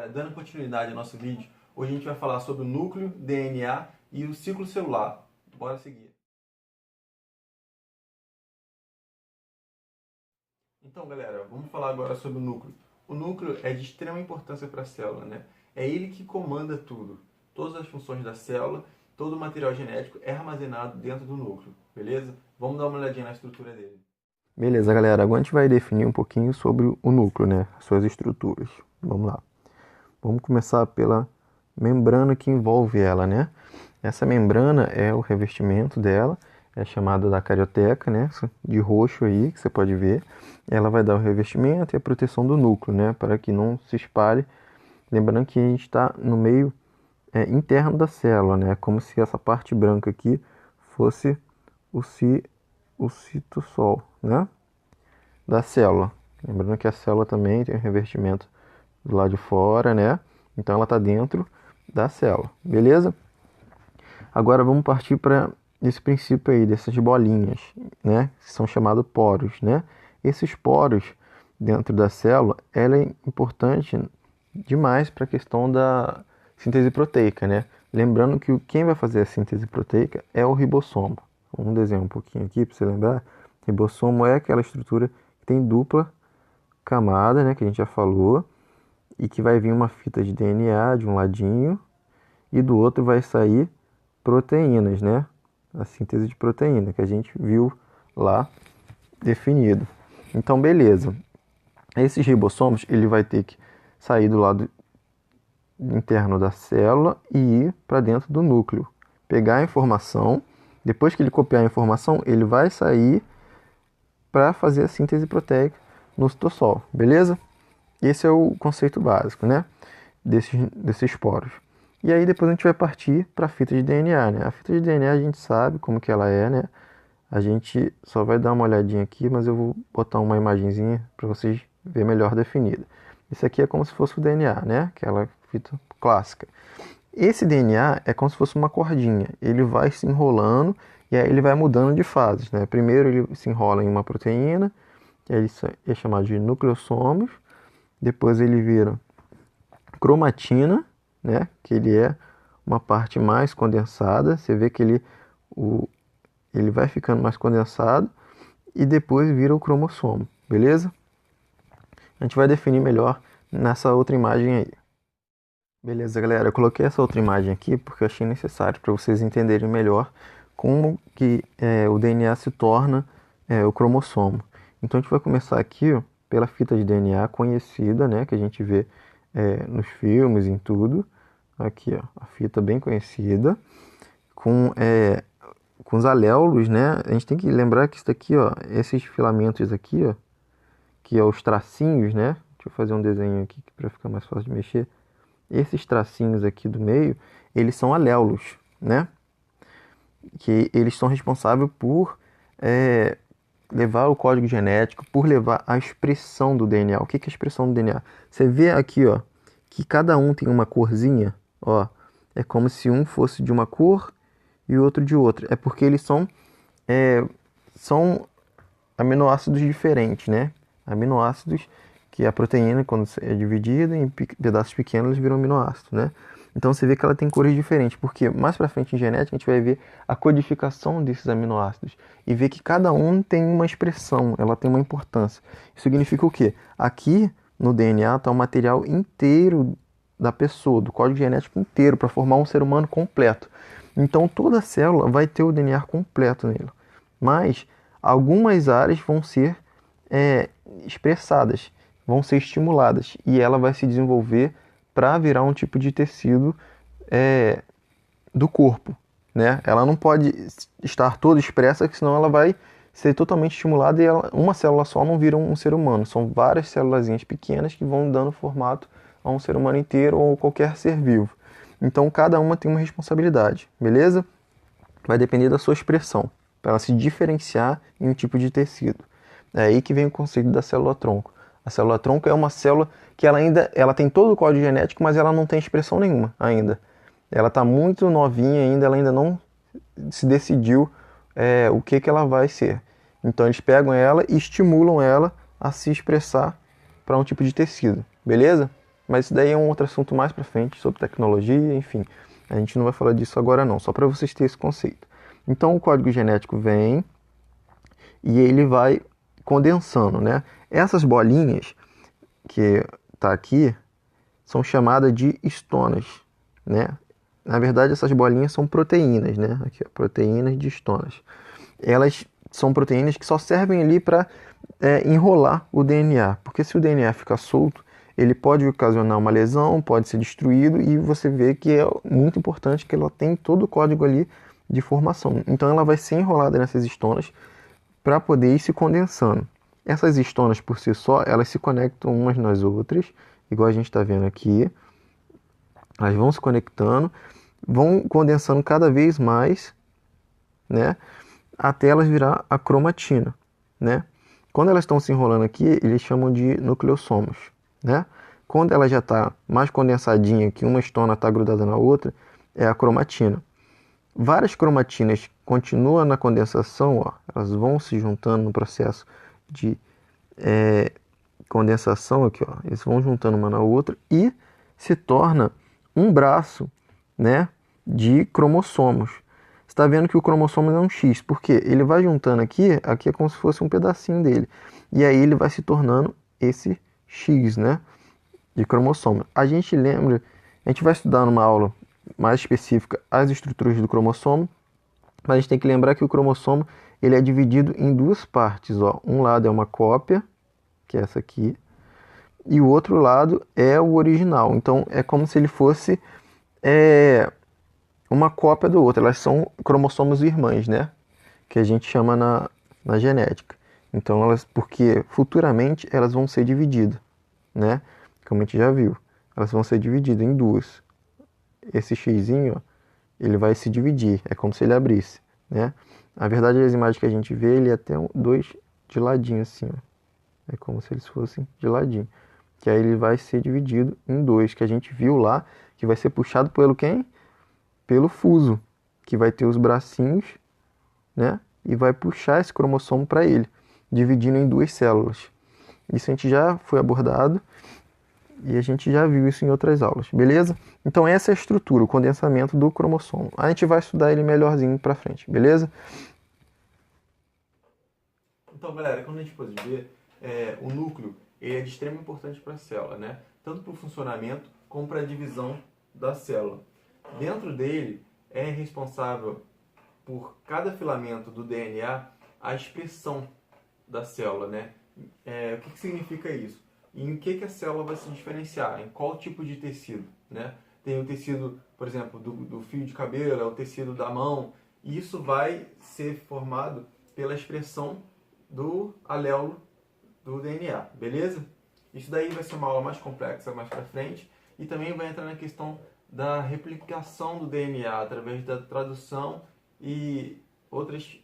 galera, dando continuidade ao nosso vídeo, hoje a gente vai falar sobre o núcleo, DNA e o ciclo celular. Bora seguir. Então, galera, vamos falar agora sobre o núcleo. O núcleo é de extrema importância para a célula, né? É ele que comanda tudo. Todas as funções da célula, todo o material genético é armazenado dentro do núcleo, beleza? Vamos dar uma olhadinha na estrutura dele. Beleza, galera. Agora a gente vai definir um pouquinho sobre o núcleo, né? As suas estruturas. Vamos lá. Vamos começar pela membrana que envolve ela, né? Essa membrana é o revestimento dela, é chamada da carioteca, né? De roxo aí, que você pode ver. Ela vai dar o revestimento e a proteção do núcleo, né? Para que não se espalhe. Lembrando que a gente está no meio interno da célula, né? Como se essa parte branca aqui fosse o citosol, né? Da célula. Lembrando que a célula também tem um revestimento do lado de fora, né? Então ela está dentro da célula, beleza? Agora vamos partir para esse princípio aí, dessas bolinhas, né? Que são chamados poros, né? Esses poros dentro da célula, ela é importante demais para a questão da síntese proteica, né? Lembrando que quem vai fazer a síntese proteica é o ribossomo. Vamos desenhar um pouquinho aqui para você lembrar. Ribossomo é aquela estrutura que tem dupla camada, né? Que a gente já falou. E que vai vir uma fita de DNA de um ladinho e do outro vai sair proteínas, né? A síntese de proteína que a gente viu lá definido. Então, beleza. Esses ribossomos, ele vai ter que sair do lado interno da célula e ir para dentro do núcleo. Pegar a informação, depois que ele copiar a informação, ele vai sair para fazer a síntese proteica no citosol, beleza? Esse é o conceito básico, né? Desses poros. E aí depois a gente vai partir para a fita de DNA, né? A fita de DNA a gente sabe como que ela é, né? A gente só vai dar uma olhadinha aqui, mas eu vou botar uma imagenzinha para vocês verem melhor definida. Isso aqui é como se fosse o DNA, né? Aquela fita clássica. Esse DNA é como se fosse uma cordinha. Ele vai se enrolando e aí ele vai mudando de fases, né? Primeiro ele se enrola em uma proteína, ele é chamado de nucleossomos. Depois ele vira cromatina, né? Que ele é uma parte mais condensada. Você vê que ele vai ficando mais condensado e depois vira o cromossomo, beleza? A gente vai definir melhor nessa outra imagem aí. Beleza, galera? Eu coloquei essa outra imagem aqui porque eu achei necessário para vocês entenderem melhor como que o DNA se torna o cromossomo. Então a gente vai começar aqui, ó, pela fita de DNA conhecida, né, que a gente vê nos filmes, em tudo. Aqui, ó, a fita bem conhecida, com os aléolos, né? A gente tem que lembrar que isso daqui, ó, esses filamentos aqui, ó, que é os tracinhos, né? Deixa eu fazer um desenho aqui para ficar mais fácil de mexer. Esses tracinhos aqui do meio, eles são aléolos, né? Que eles são responsáveis por levar o código genético, por levar a expressão do DNA. O que é a expressão do DNA? Você vê aqui, ó, que cada um tem uma corzinha, ó. É como se um fosse de uma cor e o outro de outra. É porque eles são aminoácidos diferentes, né? Aminoácidos que a proteína, quando é dividida em pedaços pequenos, eles viram aminoácidos, né? Então você vê que ela tem cores diferentes, porque mais para frente em genética a gente vai ver a codificação desses aminoácidos e ver que cada um tem uma expressão, ela tem uma importância. Isso significa o quê? Aqui no DNA está o material inteiro da pessoa, do código genético inteiro, para formar um ser humano completo. Então toda célula vai ter o DNA completo nele, mas algumas áreas vão ser expressadas, vão ser estimuladas e ela vai se desenvolver para virar um tipo de tecido do corpo, né? Ela não pode estar toda expressa, senão ela vai ser totalmente estimulada e uma célula só não vira um ser humano. São várias célulazinhas pequenas que vão dando formato a um ser humano inteiro ou qualquer ser vivo. Então cada uma tem uma responsabilidade, beleza? Vai depender da sua expressão, para ela se diferenciar em um tipo de tecido. É aí que vem o conceito da célula-tronco. A célula-tronco é uma célula que ela tem todo o código genético, mas ela não tem expressão nenhuma ainda. Ela está muito novinha ainda, ela ainda não se decidiu o que ela vai ser. Então eles pegam ela e estimulam ela a se expressar para um tipo de tecido, beleza? Mas isso daí é um outro assunto mais para frente, sobre tecnologia, enfim. A gente não vai falar disso agora não, só para vocês terem esse conceito. Então o código genético vem e ele vai condensando, né? Essas bolinhas que tá aqui são chamadas de histonas, né? Na verdade, essas bolinhas são proteínas, né? Aqui, ó, proteínas de histonas. Elas são proteínas que só servem ali para enrolar o DNA, porque se o DNA ficar solto, ele pode ocasionar uma lesão, pode ser destruído, e você vê que é muito importante que ela tem todo o código ali de formação. Então ela vai ser enrolada nessas histonas para poder ir se condensando. Essas histonas por si só, elas se conectam umas nas outras, igual a gente está vendo aqui. Elas vão se conectando, vão condensando cada vez mais, né, até elas virar a cromatina, né? Quando elas estão se enrolando aqui, eles chamam de nucleossomos, né? Quando ela já está mais condensadinha, que uma histona está grudada na outra, é a cromatina. Várias cromatinas continuam na condensação, ó, elas vão se juntando no processo de condensação aqui, ó, eles vão juntando uma na outra e se torna um braço, né, de cromossomos. Você está vendo que o cromossomo é um X, porque ele vai juntando aqui, aqui é como se fosse um pedacinho dele, e aí ele vai se tornando esse X, né, de cromossomo. A gente lembra, a gente vai estudar numa aula mais específica as estruturas do cromossomo, mas a gente tem que lembrar que o cromossomo ele é dividido em duas partes, ó. Um lado é uma cópia, que é essa aqui, e o outro lado é o original. Então é como se ele fosse uma cópia do outro. Elas são cromossomos irmãs, né? Que a gente chama na genética. Então elas, porque futuramente elas vão ser divididas, né? Como a gente já viu, elas vão ser divididas em duas. Esse xizinho, ó, ele vai se dividir, é como se ele abrisse, né? Na verdade, as imagens que a gente vê, ele é até dois de ladinho assim, ó. É como se eles fossem de ladinho. Que aí ele vai ser dividido em dois, que a gente viu lá, que vai ser puxado pelo quem? Pelo fuso, que vai ter os bracinhos, né? E vai puxar esse cromossomo para ele, dividindo em duas células. Isso a gente já foi abordado e a gente já viu isso em outras aulas, beleza? Então essa é a estrutura, o condensamento do cromossomo. A gente vai estudar ele melhorzinho para frente, beleza? Então, galera, quando a gente pode ver, o núcleo ele é de extrema importância para a célula, né? Tanto para o funcionamento como para a divisão da célula. Dentro dele é responsável por cada filamento do DNA a expressão da célula, né? O que significa isso? Em que a célula vai se diferenciar? Em qual tipo de tecido, né? Tem o tecido, por exemplo, do fio de cabelo, é o tecido da mão. E isso vai ser formado pela expressão do alelo do DNA, beleza? Isso daí vai ser uma aula mais complexa mais para frente e também vai entrar na questão da replicação do DNA através da tradução e outras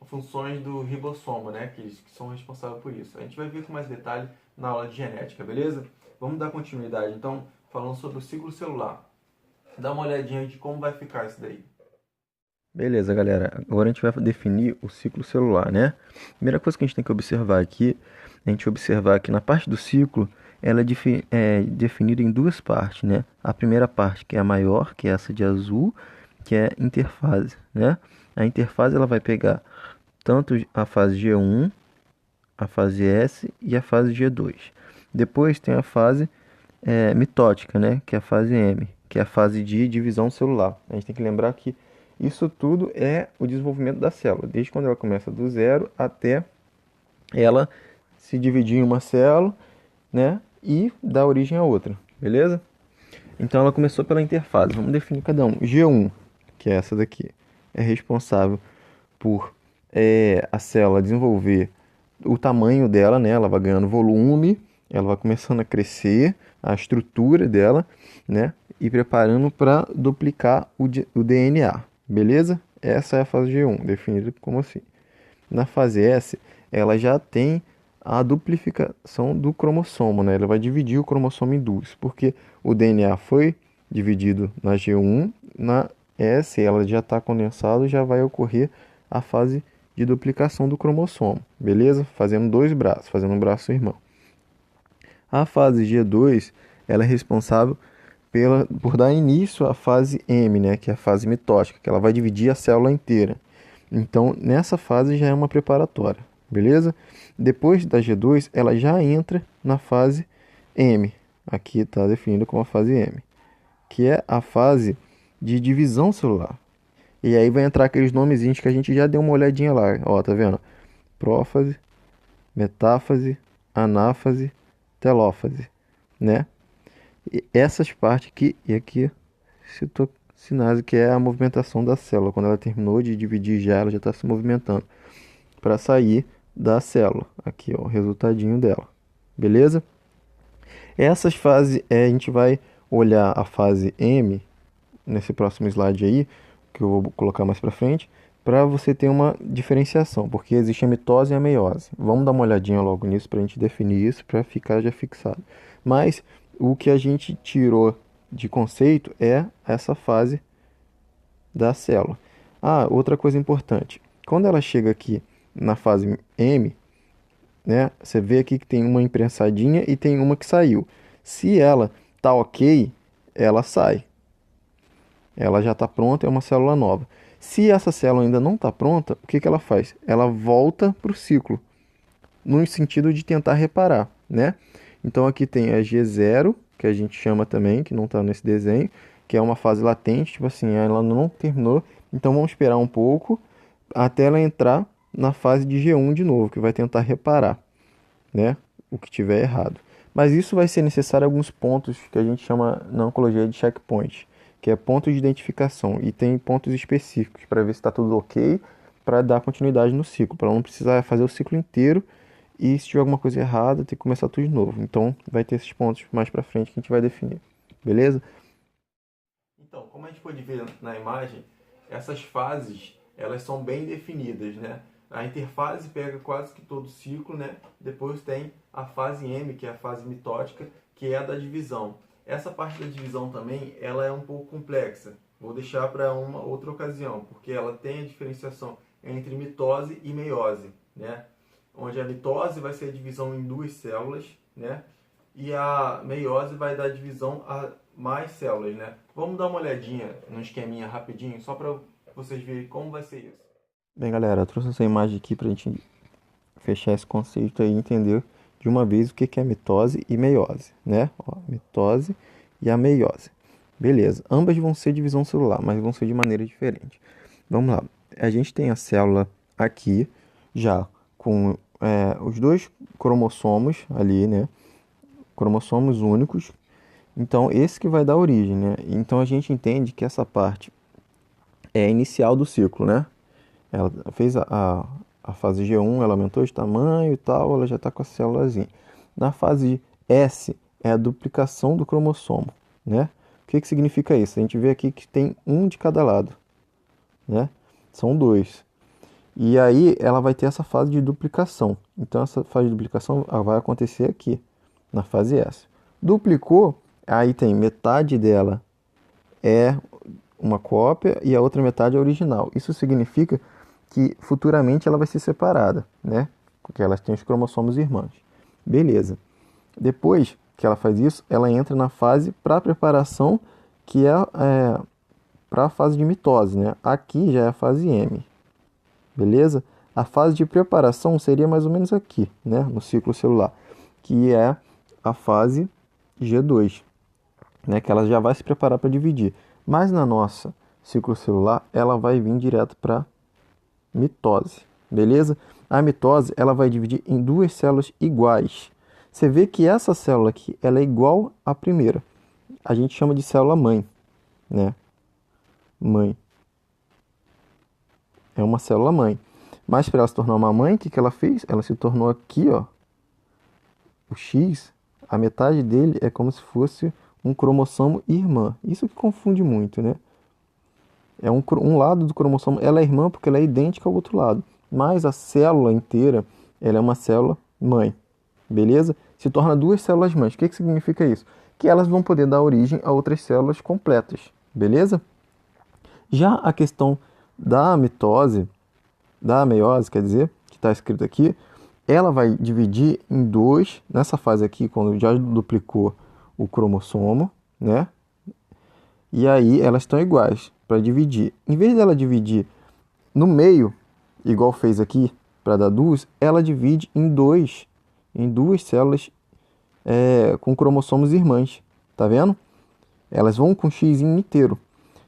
funções do ribossomo, né, que são responsáveis por isso. A gente vai ver com mais detalhe na aula de genética, beleza? Vamos dar continuidade, então, falando sobre o ciclo celular. Dá uma olhadinha de como vai ficar isso daí. Beleza, galera. Agora a gente vai definir o ciclo celular, né? Primeira coisa que a gente tem que observar aqui, a gente observar que na parte do ciclo, ela é definida em duas partes, né? A primeira parte, que é a maior, que é essa de azul, que é interfase, né? A interfase ela vai pegar tanto a fase G1, a fase S e a fase G2. Depois tem a fase mitótica, né? Que é a fase M, que é a fase de divisão celular. A gente tem que lembrar que isso tudo é o desenvolvimento da célula, desde quando ela começa do zero até ela se dividir em uma célula, né? E dar origem a outra, beleza? Então ela começou pela interfase. Vamos definir cada um. G1, que é essa daqui, é responsável por a célula desenvolver o tamanho dela, né? Ela vai ganhando volume, ela vai começando a crescer, a estrutura dela, né? E preparando para duplicar o DNA, beleza? Essa é a fase G1, definida como assim. Na fase S, ela já tem a duplicação do cromossomo, né? Ela vai dividir o cromossomo em duas, porque o DNA foi dividido na G1, na S ela já está condensado, já vai ocorrer a fase de duplicação do cromossomo, beleza? Fazendo dois braços, fazendo um braço irmão. A fase G2 ela é responsável por dar início à fase M, né, que é a fase mitótica, que ela vai dividir a célula inteira. Então, nessa fase já é uma preparatória, beleza? Depois da G2, ela já entra na fase M. Aqui está definida como a fase M, que é a fase de divisão celular. E aí vai entrar aqueles nomezinhos que a gente já deu uma olhadinha lá. Ó, tá vendo? Prófase, metáfase, anáfase, telófase, né? E essas partes aqui e aqui, citocinase, que é a movimentação da célula. Quando ela terminou de dividir já, ela já está se movimentando para sair da célula. Aqui, ó, o resultadinho dela. Beleza? Essas fases, a gente vai olhar a fase M nesse próximo slide aí, que eu vou colocar mais para frente, para você ter uma diferenciação, porque existe a mitose e a meiose. Vamos dar uma olhadinha logo nisso para a gente definir isso, para ficar já fixado. Mas o que a gente tirou de conceito é essa fase da célula. Ah, outra coisa importante. Quando ela chega aqui na fase M, né, você vê aqui que tem uma imprensadinha e tem uma que saiu. Se ela tá ok, ela sai. Ela já está pronta, é uma célula nova. Se essa célula ainda não está pronta, o que que ela faz? Ela volta para o ciclo, no sentido de tentar reparar, né? Então aqui tem a G0, que a gente chama também, que não está nesse desenho, que é uma fase latente, tipo assim, ela não terminou, então vamos esperar um pouco até ela entrar na fase de G1 de novo, que vai tentar reparar, né, o que tiver errado. Mas isso vai ser necessário alguns pontos que a gente chama na oncologia de checkpoint, que é pontos de identificação, e tem pontos específicos para ver se está tudo ok, para dar continuidade no ciclo, para não precisar fazer o ciclo inteiro e se tiver alguma coisa errada, ter que começar tudo de novo. Então, vai ter esses pontos mais para frente que a gente vai definir, beleza? Então, como a gente pode ver na imagem, essas fases, elas são bem definidas, né? A interfase pega quase que todo o ciclo, né? Depois tem a fase M, que é a fase mitótica, que é a da divisão. Essa parte da divisão também, ela é um pouco complexa. Vou deixar para uma outra ocasião, porque ela tem a diferenciação entre mitose e meiose, né? Onde a mitose vai ser a divisão em duas células, né? E a meiose vai dar divisão a mais células, né? Vamos dar uma olhadinha no esqueminha rapidinho, só para vocês verem como vai ser isso. Bem, galera, eu trouxe essa imagem aqui para a gente fechar esse conceito aí e entender de uma vez o que é mitose e meiose, né? Ó, mitose e a meiose. Beleza, ambas vão ser divisão celular, mas vão ser de maneira diferente. Vamos lá, a gente tem a célula aqui já com os dois cromossomos ali, né? Cromossomos únicos. Então, esse que vai dar origem, né? Então, a gente entende que essa parte é a inicial do ciclo, né? Ela fez a fase G1, ela aumentou de tamanho e tal, ela já está com a célulazinha. Na fase S, é a duplicação do cromossomo, né? O que que significa isso? A gente vê aqui que tem um de cada lado, né? São dois. E aí, ela vai ter essa fase de duplicação. Então, essa fase de duplicação vai acontecer aqui, na fase S. Duplicou, aí tem metade dela é uma cópia e a outra metade é original. Isso significa que futuramente ela vai ser separada, né? Porque elas têm os cromossomos irmãos. Beleza. Depois que ela faz isso, ela entra na fase para preparação, que é para a fase de mitose, né? Aqui já é a fase M. Beleza? A fase de preparação seria mais ou menos aqui, né? No ciclo celular, que é a fase G2, né? Que ela já vai se preparar para dividir. Mas na nossa ciclo celular, ela vai vir direto para mitose, beleza? A mitose, ela vai dividir em duas células iguais. Você vê que essa célula aqui, ela é igual à primeira. A gente chama de célula mãe, né? Mãe. É uma célula mãe. Mas para ela se tornar uma mãe, o que que ela fez? Ela se tornou aqui, ó, o X, a metade dele é como se fosse um cromossomo irmã. Isso que confunde muito, né? É um lado do cromossomo, ela é irmã porque ela é idêntica ao outro lado. Mas a célula inteira, ela é uma célula mãe. Beleza? Se torna duas células mães. O que que significa isso? Que elas vão poder dar origem a outras células completas. Beleza? Já a questão da mitose, da meiose, quer dizer, que está escrito aqui, ela vai dividir em dois, nessa fase aqui, quando já duplicou o cromossomo, né? E aí elas estão iguais para dividir. Em vez dela dividir no meio, igual fez aqui para dar duas, ela divide em duas células com cromossomos irmãs. Tá vendo? Elas vão com X inteiro.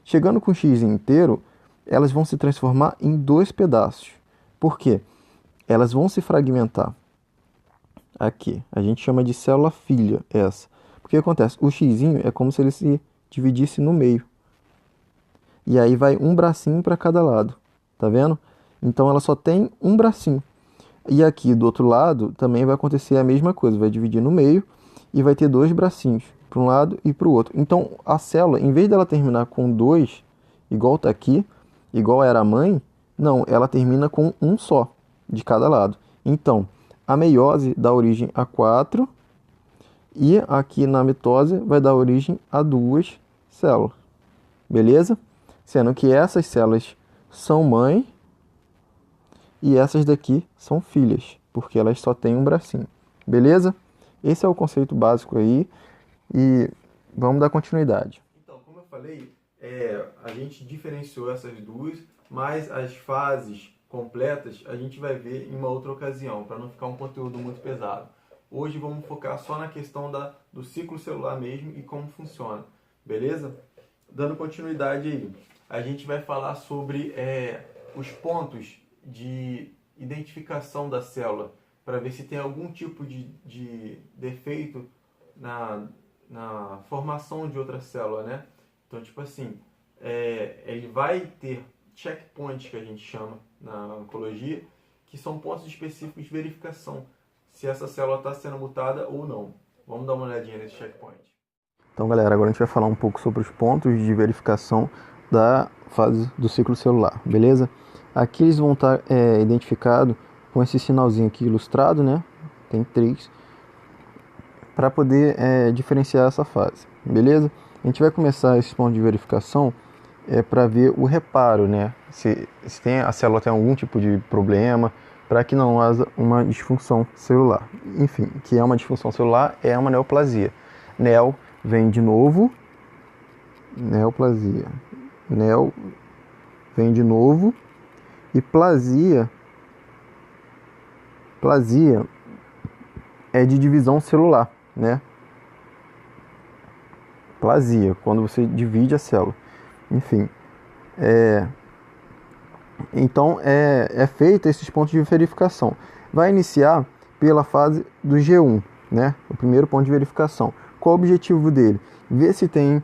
Chegando com X inteiro, elas vão se transformar em dois pedaços. Por quê? Elas vão se fragmentar. Aqui, a gente chama de célula filha essa. O que acontece? O X é como se ele se dividisse no meio. E aí vai um bracinho para cada lado. Tá vendo? Então ela só tem um bracinho. E aqui do outro lado também vai acontecer a mesma coisa. Vai dividir no meio e vai ter dois bracinhos para um lado e para o outro. Então a célula, em vez dela terminar com dois, igual está aqui, igual era a mãe, não, ela termina com um só de cada lado. Então a meiose dá origem a 4 e aqui na mitose vai dar origem a 2 células. Beleza? Sendo que essas células são mãe e essas daqui são filhas, porque elas só têm um bracinho. Beleza? Esse é o conceito básico aí e vamos dar continuidade. Então, como eu falei, a gente diferenciou essas duas, mas as fases completas a gente vai ver em uma outra ocasião, para não ficar um conteúdo muito pesado. Hoje vamos focar só na questão do ciclo celular mesmo e como funciona, beleza? Dando continuidade aí, a gente vai falar sobre os pontos de identificação da célula, para ver se tem algum tipo de defeito na formação de outra célula, né? Então, tipo assim, ele vai ter checkpoints, que a gente chama na oncologia, que são pontos específicos de verificação, se essa célula está sendo mutada ou não. Vamos dar uma olhadinha nesse checkpoint. Então, galera, agora a gente vai falar um pouco sobre os pontos de verificação da fase do ciclo celular, beleza? Aqui eles vão estar identificados com esse sinalzinho aqui ilustrado, né? Tem 3, para poder diferenciar essa fase, beleza? A gente vai começar esse ponto de verificação para ver o reparo, né? Se a célula tem algum tipo de problema, para que não haja uma disfunção celular. Enfim, que é uma disfunção celular, é uma neoplasia. Neo vem de novo, neoplasia. Neo vem de novo, e plasia é de divisão celular, né? Plasia, quando você divide a célula. Enfim, então é feito esses pontos de verificação. Vai iniciar pela fase do G1, né? O primeiro ponto de verificação. Qual o objetivo dele? Ver se tem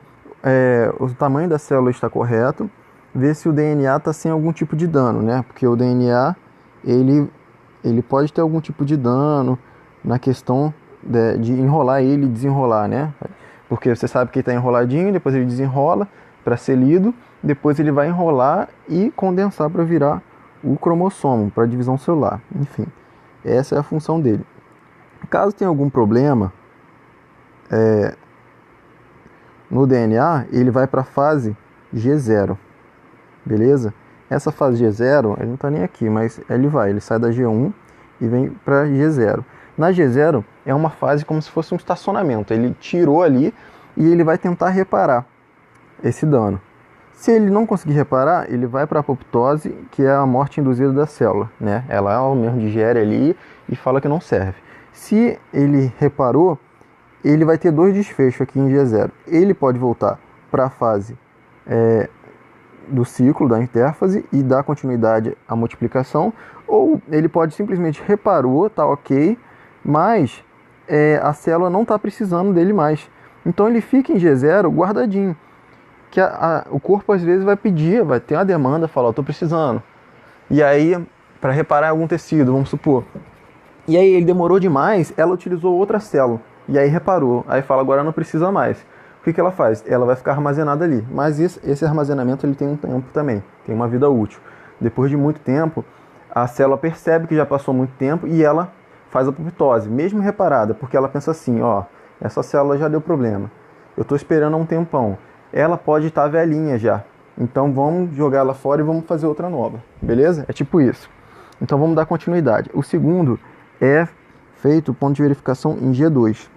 o tamanho da célula está correto, ver se o DNA está sem algum tipo de dano, né? Porque o DNA ele pode ter algum tipo de dano na questão de enrolar ele e desenrolar, né? Porque você sabe que ele está enroladinho, depois ele desenrola para ser lido, depois ele vai enrolar e condensar para virar o cromossomo, para divisão celular. Enfim, essa é a função dele. Caso tenha algum problema no DNA, ele vai para a fase G0, beleza? Essa fase G0, ele não está nem aqui, mas ele sai da G1 e vem para G0. Na G0 é uma fase como se fosse um estacionamento, ele tirou ali e ele vai tentar reparar esse dano. Se ele não conseguir reparar, ele vai para a apoptose, que é a morte induzida da célula, né? Ela mesmo digere ali e fala que não serve. Se ele reparou, ele vai ter 2 desfechos aqui em G0. Ele pode voltar para a fase do ciclo, da intérfase, e dar continuidade à multiplicação, ou ele pode simplesmente reparou, tá ok, mas a célula não está precisando dele mais. Então ele fica em G0 guardadinho, que o corpo às vezes vai pedir, vai ter uma demanda, falar, estou precisando. E aí, para reparar algum tecido, vamos supor. E aí ele demorou demais, ela utilizou outra célula. E aí reparou, aí fala, agora não precisa mais. O que ela faz? Ela vai ficar armazenada ali. Mas esse armazenamento ele tem um tempo também, tem uma vida útil. Depois de muito tempo, a célula percebe que já passou muito tempo e ela faz a apoptose, mesmo reparada, porque ela pensa assim, ó, essa célula já deu problema. Eu estou esperando há um tempão. Ela pode estar velhinha já. Então vamos jogar ela fora e vamos fazer outra nova. Beleza? É tipo isso. Então vamos dar continuidade. O segundo é feito o ponto de verificação em G2.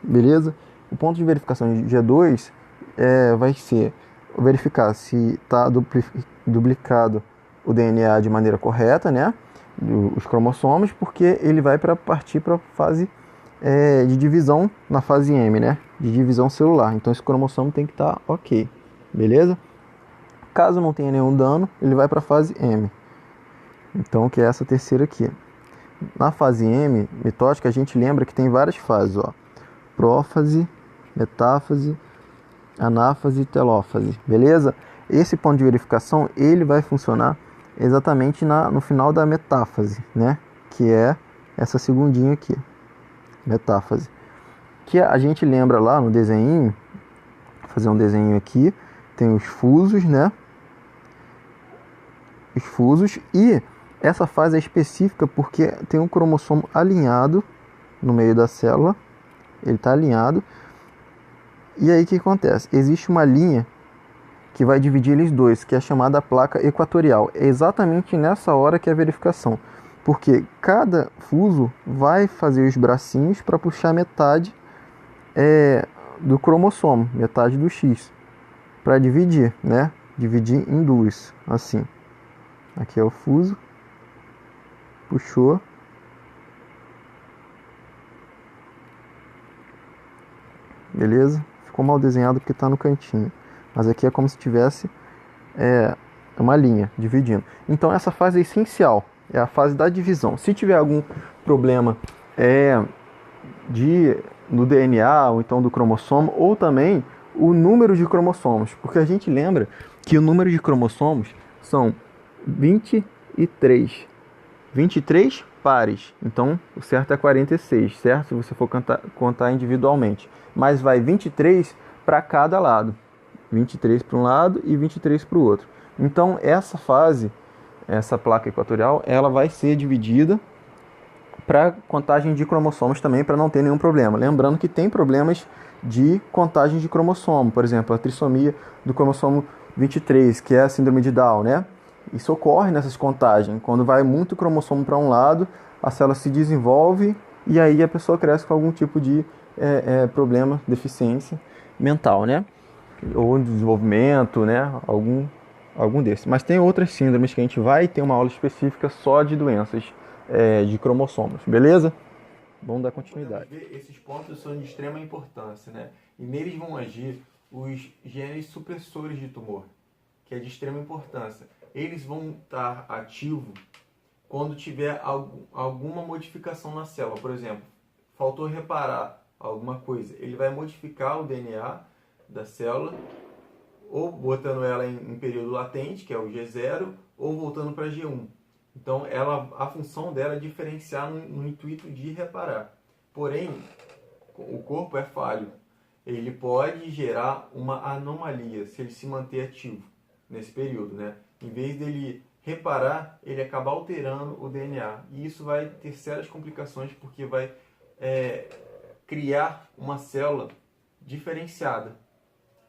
Beleza? O ponto de verificação de G2 vai ser verificar se está duplicado o DNA de maneira correta, né? Os cromossomos, porque ele vai partir para a fase de divisão na fase M, né? De divisão celular. Então esse cromossomo tem que estar ok, beleza? Caso não tenha nenhum dano, ele vai para a fase M. Então, que é essa terceira aqui. Na fase M, mitótica, a gente lembra que tem várias fases, ó. Prófase, metáfase, anáfase e telófase, beleza? Esse ponto de verificação, ele vai funcionar exatamente no final da metáfase, né? Que é essa segundinha aqui, metáfase. Que a gente lembra lá no desenho, vou fazer um desenho aqui, tem os fusos, né? Os fusos, e essa fase é específica porque tem um cromossomo alinhado no meio da célula, ele está alinhado. E aí o que acontece? Existe uma linha que vai dividir eles dois, que é chamada placa equatorial. É exatamente nessa hora que é a verificação, porque cada fuso vai fazer os bracinhos para puxar metade do cromossomo, metade do X, para dividir, né? Dividir em duas, assim. Aqui é o fuso, puxou. Beleza? Ficou mal desenhado porque está no cantinho. Mas aqui é como se tivesse uma linha dividindo. Então essa fase é essencial. É a fase da divisão. Se tiver algum problema no DNA, ou então do cromossomo, ou também o número de cromossomos. Porque a gente lembra que o número de cromossomos são 23. 23 pares. Então o certo é 46, certo? Se você for contar individualmente. Mas vai 23 para cada lado. 23 para um lado e 23 para o outro. Então essa fase, essa placa equatorial, ela vai ser dividida para contagem de cromossomos também, para não ter nenhum problema. Lembrando que tem problemas de contagem de cromossomo, por exemplo, a trissomia do cromossomo 23, que é a síndrome de Down, né? Isso ocorre nessas contagens. Quando vai muito cromossomo para um lado, a célula se desenvolve e aí a pessoa cresce com algum tipo de problema, deficiência mental, né? Ou desenvolvimento, né? Algum desses. Mas tem outras síndromes que a gente vai ter uma aula específica só de doenças de cromossomos, beleza? Vamos dar continuidade. Esses pontos são de extrema importância, né? E neles vão agir os genes supressores de tumor, que é de extrema importância. Eles vão estar ativos quando tiver alguma modificação na célula. Por exemplo, faltou reparar alguma coisa. Ele vai modificar o DNA da célula, ou botando ela em período latente, que é o G0, ou voltando para G1. Então, a função dela é diferenciar no intuito de reparar. Porém, o corpo é falho. Ele pode gerar uma anomalia se ele se manter ativo nesse período, né? Em vez dele reparar, ele acaba alterando o DNA. E isso vai ter sérias complicações, porque vai criar uma célula diferenciada.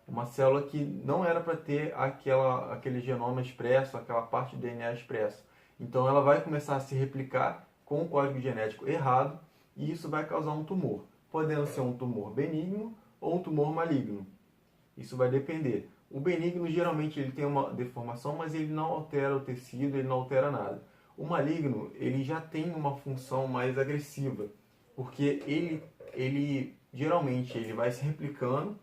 Uma célula que não era para ter aquele genoma expresso, aquela parte do DNA expresso. Então ela vai começar a se replicar com o código genético errado e isso vai causar um tumor. Podendo ser um tumor benigno ou um tumor maligno. Isso vai depender. O benigno geralmente ele tem uma deformação, mas ele não altera o tecido, ele não altera nada. O maligno ele já tem uma função mais agressiva, porque ele geralmente ele vai se replicando,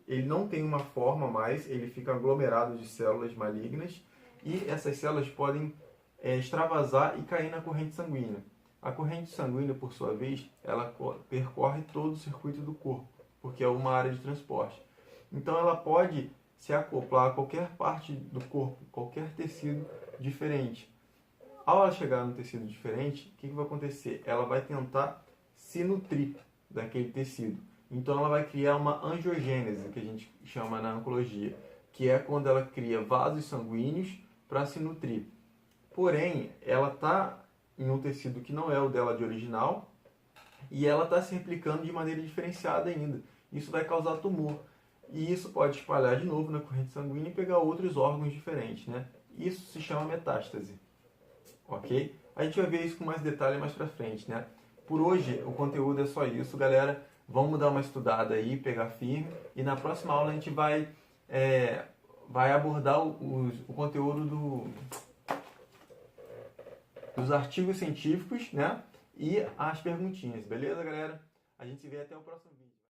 ele não tem uma forma mais, ele fica aglomerado de células malignas e essas células podem extravasar e cair na corrente sanguínea. A corrente sanguínea, por sua vez, ela percorre todo o circuito do corpo, porque é uma área de transporte. Então ela pode se acoplar a qualquer parte do corpo, qualquer tecido diferente. Ao ela chegar no tecido diferente, o que vai acontecer? Ela vai tentar se nutrir daquele tecido. Então ela vai criar uma angiogênese, que a gente chama na oncologia, que é quando ela cria vasos sanguíneos para se nutrir. Porém, ela está em um tecido que não é o dela de original e ela está se replicando de maneira diferenciada ainda. Isso vai causar tumor. E isso pode espalhar de novo na corrente sanguínea e pegar outros órgãos diferentes, né? Isso se chama metástase. Ok? A gente vai ver isso com mais detalhe mais pra frente, né? Por hoje, o conteúdo é só isso, galera. Vamos dar uma estudada aí, pegar firme, e na próxima aula a gente vai abordar o conteúdo dos artigos científicos, né? E as perguntinhas, beleza, galera? A gente se vê até o próximo vídeo.